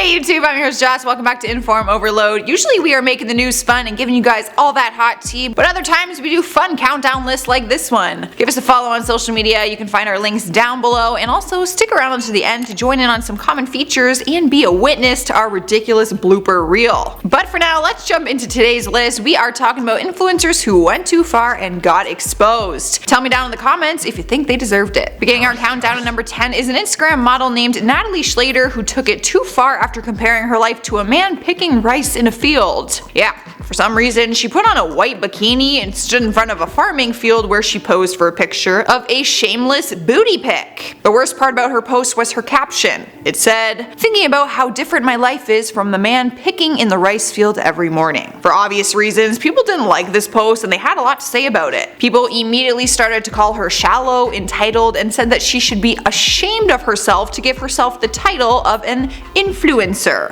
Hey YouTube, I'm your host Joss. Welcome back to InformOverload. Usually we are making the news fun and giving you guys all that hot tea, but other times we do fun countdown lists like this one. Give us a follow on social media. You can find our links down below, and also stick around until the end to join in on some common features and be a witness to our ridiculous blooper reel. But for now, let's jump into today's list. We are talking about influencers who went too far and got exposed. Tell me down in the comments if you think they deserved it. Beginning our countdown at number 10 is an Instagram model named Natalie Schlater who took it too far after comparing her life to a man picking rice in a field. Yeah, for some reason, she put on a white bikini and stood in front of a farming field where she posed for a picture of a shameless booty pic. The worst part about her post was her caption. It said, "Thinking about how different my life is from the man picking in the rice field every morning." For obvious reasons, people didn't like this post and they had a lot to say about it. People immediately started to call her shallow, entitled, and said that she should be ashamed of herself to give herself the title of an influencer.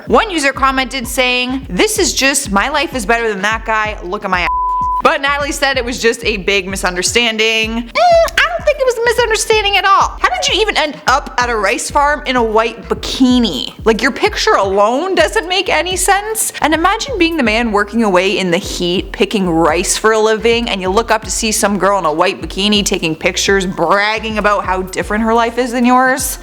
One user commented saying, "This is just, my life is better than that guy, look at my ass." But Natalie said it was just a big misunderstanding. I don't think it was a misunderstanding at all. How did you even end up at a rice farm in a white bikini? Like, your picture alone doesn't make any sense. And imagine being the man working away in the heat, picking rice for a living, and you look up to see some girl in a white bikini taking pictures, bragging about how different her life is than yours.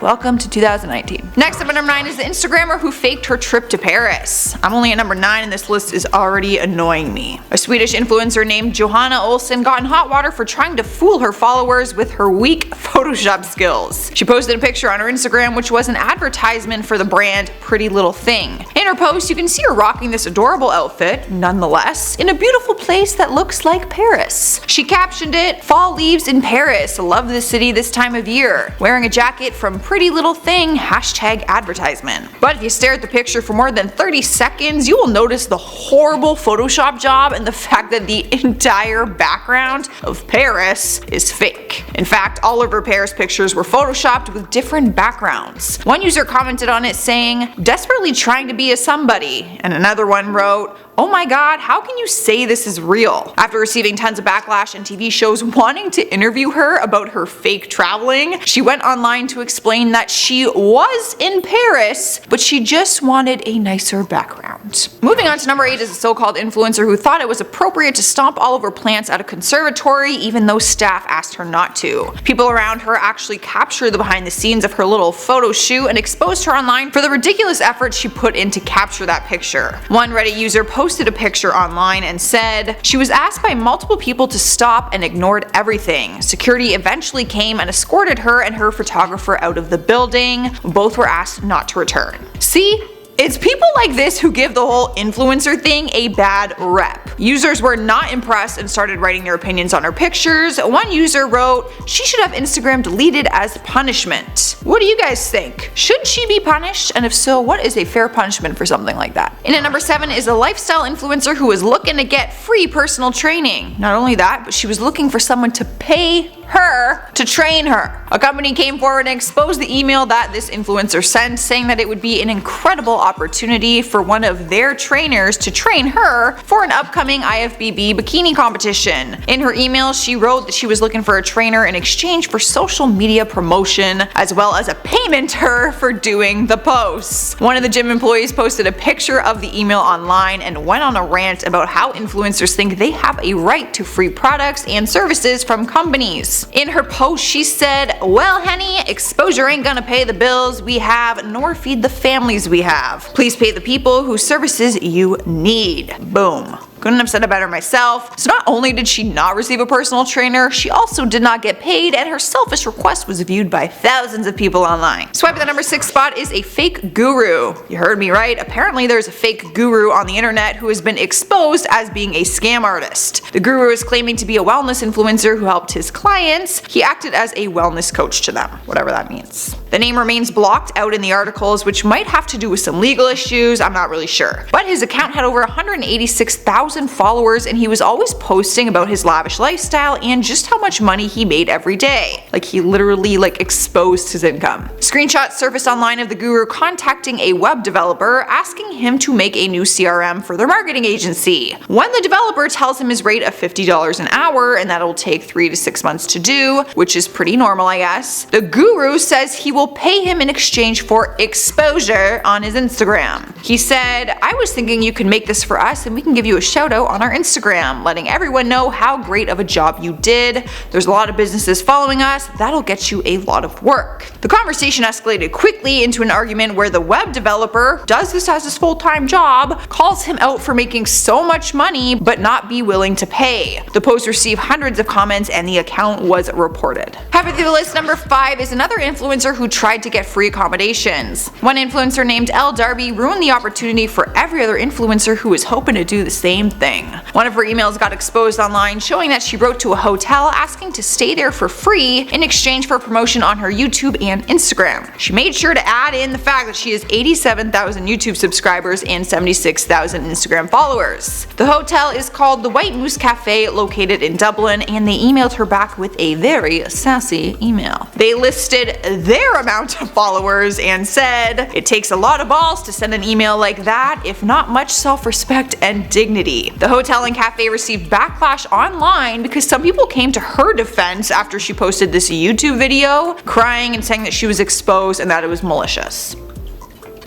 Welcome to 2019. Next up at number 9 is the Instagrammer who faked her trip to Paris. I'm only at number 9 and this list is already annoying me. A Swedish influencer named Johanna Olsson got in hot water for trying to fool her followers with her weak Photoshop skills. She posted a picture on her Instagram which was an advertisement for the brand Pretty Little Thing. In her post you can see her rocking this adorable outfit, nonetheless, in a beautiful place that looks like Paris. She captioned it, "Fall leaves in Paris, love the city this time of year. Wearing a jacket from Pretty Little Thing, #advertisement." But if you stare at the picture for more than 30 seconds, you will notice the horrible Photoshop job and the fact that the entire background of Paris is fake. In fact, all of her Paris pictures were photoshopped with different backgrounds. One user commented on it saying, "Desperately trying to be a somebody," and another one wrote, "Oh my god, how can you say this is real?" After receiving tons of backlash and TV shows wanting to interview her about her fake traveling, she went online to explain that she was in Paris, but she just wanted a nicer background. Moving on to number 8 is a so-called influencer who thought it was appropriate to stomp all of her plants at a conservatory even though staff asked her not to. People around her actually captured the behind the scenes of her little photo shoot and exposed her online for the ridiculous effort she put in to capture that picture. One Reddit user posted a picture online and said, "She was asked by multiple people to stop and ignored everything. Security eventually came and escorted her and her photographer out of the building. Both were asked not to return." See? It's people like this who give the whole influencer thing a bad rep. Users were not impressed and started writing their opinions on her pictures. One user wrote, "She should have Instagram deleted as punishment." What do you guys think? Should she be punished? And if so, what is a fair punishment for something like that? And at number 7 is a lifestyle influencer who was looking to get free personal training. Not only that, but she was looking for someone to pay her to train her. A company came forward and exposed the email that this influencer sent, saying that it would be an incredible opportunity for one of their trainers to train her for an upcoming IFBB bikini competition. In her email, she wrote that she was looking for a trainer in exchange for social media promotion, as well as a payment to her for doing the posts. One of the gym employees posted a picture of the email online and went on a rant about how influencers think they have a right to free products and services from companies. In her post, she said, "Well, honey, exposure ain't gonna pay the bills we have nor feed the families we have. Please pay the people whose services you need." Boom. Couldn't have said it better myself. So not only did she not receive a personal trainer, she also did not get paid, and her selfish request was viewed by thousands of people online. Swipe at the number 6 spot is a fake guru. You heard me right. Apparently there's a fake guru on the internet who has been exposed as being a scam artist. The guru is claiming to be a wellness influencer who helped his clients. He acted as a wellness coach to them, whatever that means. The name remains blocked out in the articles, which might have to do with some legal issues, I'm not really sure. But his account had over 186,000 1,000 followers, and he was always posting about his lavish lifestyle and just how much money he made every day. Like, he literally exposed his income. Screenshots surfaced online of the guru contacting a web developer asking him to make a new CRM for their marketing agency. When the developer tells him his rate of $50 an hour and that'll take 3 to 6 months to do, which is pretty normal I guess, the guru says he will pay him in exchange for exposure on his Instagram. He said, "I was thinking you could make this for us and we can give you a shout out on our Instagram, letting everyone know how great of a job you did. There's a lot of businesses following us, that'll get you a lot of work." The conversation escalated quickly into an argument where the web developer does this as his full-time job, calls him out for making so much money but not be willing to pay. The post received hundreds of comments and the account was reported. Halfway through the list, number 5 is another influencer who tried to get free accommodations. One influencer named L. Darby ruined the opportunity for every other influencer who was hoping to do the same thing. One of her emails got exposed online showing that she wrote to a hotel asking to stay there for free in exchange for promotion on her YouTube and Instagram. She made sure to add in the fact that she has 87,000 YouTube subscribers and 76,000 Instagram followers. The hotel is called the White Moose Cafe, located in Dublin, and they emailed her back with a very sassy email. They listed their amount of followers and said, "It takes a lot of balls to send an email like that, if not much self-respect and dignity." The hotel and cafe received backlash online because some people came to her defense after she posted this YouTube video, crying and saying that she was exposed and that it was malicious.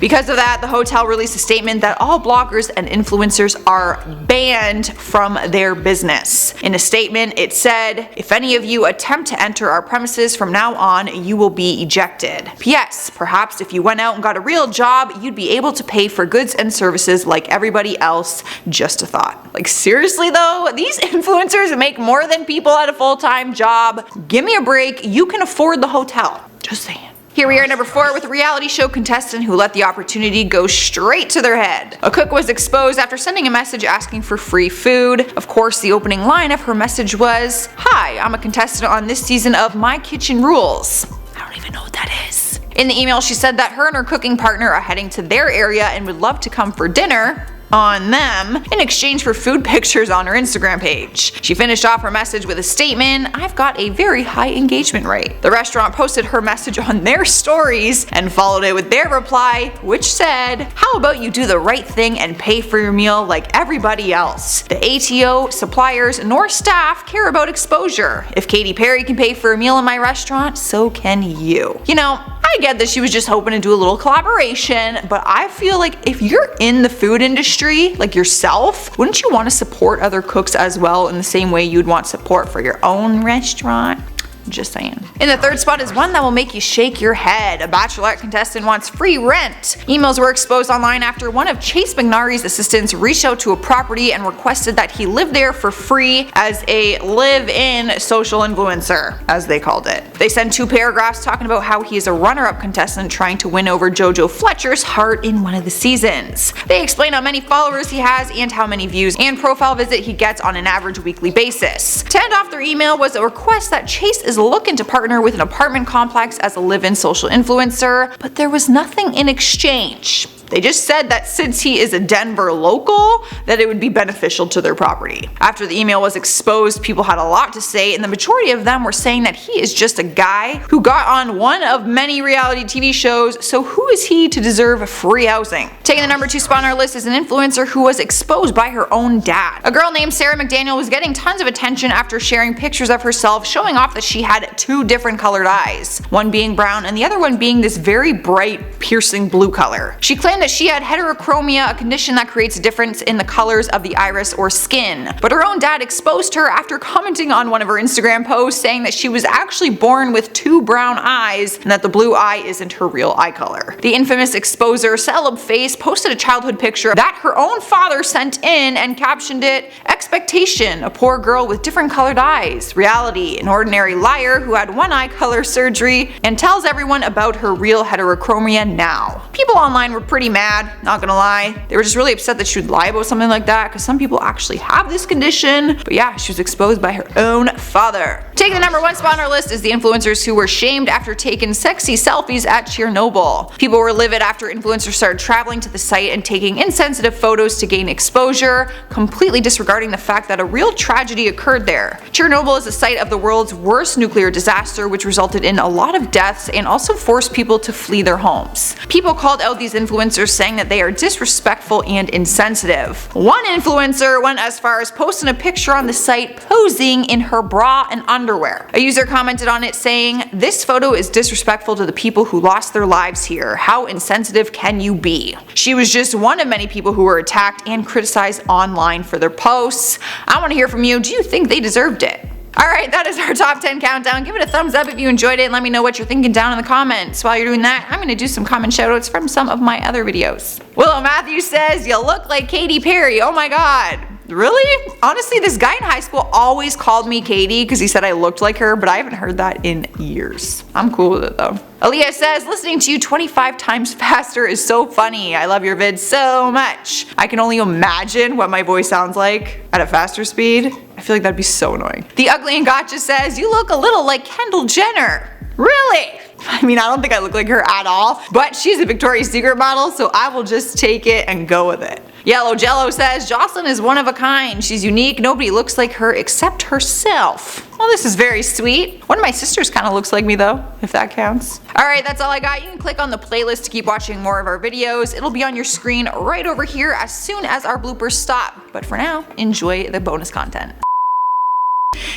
Because of that, the hotel released a statement that all bloggers and influencers are banned from their business. In a statement, it said, "If any of you attempt to enter our premises from now on, you will be ejected. P.S. Perhaps if you went out and got a real job, you'd be able to pay for goods and services like everybody else. Just a thought." Like, seriously though, these influencers make more than people at a full-time job. Give me a break, you can afford the hotel. Just saying. Here we are at number 4 with a reality show contestant who let the opportunity go straight to their head. A cook was exposed after sending a message asking for free food. Of course, the opening line of her message was, "Hi, I'm a contestant on this season of My Kitchen Rules." I don't even know what that is. In the email, she said that her and her cooking partner are heading to their area and would love to come for dinner on them in exchange for food pictures on her Instagram page. She finished off her message with a statement, "I've got a very high engagement rate." The restaurant posted her message on their stories and followed it with their reply, which said, "How about you do the right thing and pay for your meal like everybody else? The ATO, suppliers, nor staff care about exposure. If Katy Perry can pay for a meal in my restaurant, so can you." You know, I get that she was just hoping to do a little collaboration, but I feel like if you're in the food industry, like yourself, wouldn't you want to support other cooks as well in the same way you'd want support for your own restaurant? Just saying. In the 3rd spot is one that will make you shake your head. A Bachelorette contestant wants free rent. Emails were exposed online after one of Chase McNary's assistants reached out to a property and requested that he live there for free as a live-in social influencer, as they called it. They sent 2 paragraphs talking about how he is a runner-up contestant trying to win over JoJo Fletcher's heart in one of the seasons. They explain how many followers he has and how many views and profile visit he gets on an average weekly basis. To end off their email was a request that Chase is looking to partner with an apartment complex as a live-in social influencer, but there was nothing in exchange. They just said that since he is a Denver local, that it would be beneficial to their property. After the email was exposed, people had a lot to say, and the majority of them were saying that he is just a guy who got on one of many reality TV shows, so who is he to deserve free housing? Taking the number 2 spot on our list is an influencer who was exposed by her own dad. A girl named Sarah McDaniel was getting tons of attention after sharing pictures of herself showing off that she had 2 different colored eyes, one being brown and the other one being this very bright, piercing blue color. She claimed that she had heterochromia, a condition that creates a difference in the colors of the iris or skin. But her own dad exposed her after commenting on one of her Instagram posts saying that she was actually born with 2 brown eyes and that the blue eye isn't her real eye color. The infamous exposer Celeb Face posted a childhood picture that her own father sent in and captioned it, "Expectation, a poor girl with different colored eyes. Reality, an ordinary liar who had one eye color surgery and tells everyone about her real heterochromia now." People online were pretty mad, not gonna lie. They were just really upset that she would lie about something like that, because some people actually have this condition. But yeah, she was exposed by her own father. Taking the number 1 spot on our list is the influencers who were shamed after taking sexy selfies at Chernobyl. People were livid after influencers started traveling to the site and taking insensitive photos to gain exposure, completely disregarding the fact that a real tragedy occurred there. Chernobyl is the site of the world's worst nuclear disaster, which resulted in a lot of deaths and also forced people to flee their homes. People called out these influencers, saying that they are disrespectful and insensitive. One influencer went as far as posting a picture on the site posing in her bra and underwear. A user commented on it saying, "This photo is disrespectful to the people who lost their lives here. How insensitive can you be?" She was just one of many people who were attacked and criticized online for their posts. I want to hear from you. Do you think they deserved it? Alright, that is our top 10 countdown. Give it a thumbs up if you enjoyed it and let me know what you're thinking down in the comments. While you're doing that, I'm going to do some comment shoutouts from some of my other videos. Willow Matthews says, "You look like Katy Perry." Oh my god. Really? Honestly, this guy in high school always called me Katie because he said I looked like her, but I haven't heard that in years. I'm cool with it though. Aaliyah says, "Listening to you 25 times faster is so funny. I love your vids so much. I can only imagine what my voice sounds like at a faster speed. I feel like that'd be so annoying." The Ugly and Gotcha says, "You look a little like Kendall Jenner." Really? I mean, I don't think I look like her at all, but she's a Victoria's Secret model, so I will just take it and go with it. Yellow Jello says, "Jocelyn is one of a kind. She's unique. Nobody looks like her except herself." Well, this is very sweet. One of my sisters kind of looks like me though, if that counts. Alright, that's all I got. You can click on the playlist to keep watching more of our videos. It'll be on your screen right over here as soon as our bloopers stop. But for now, enjoy the bonus content.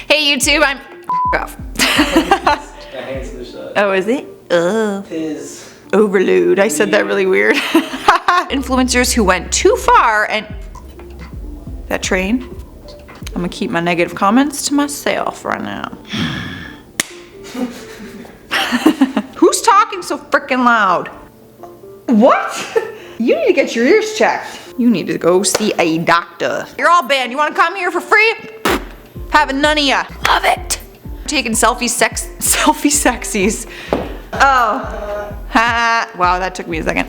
Hey YouTube, I'm off. Oh, is it? His Overload. I said that really weird. Influencers who went too far and that train. I'm gonna keep my negative comments to myself right now. Who's talking so freaking loud? What? You need to get your ears checked. You need to go see a doctor. You're all banned. You wanna come here for free? Having none of ya. Love it. Taking selfie sexies. Oh. Ha. Wow, that took me a second.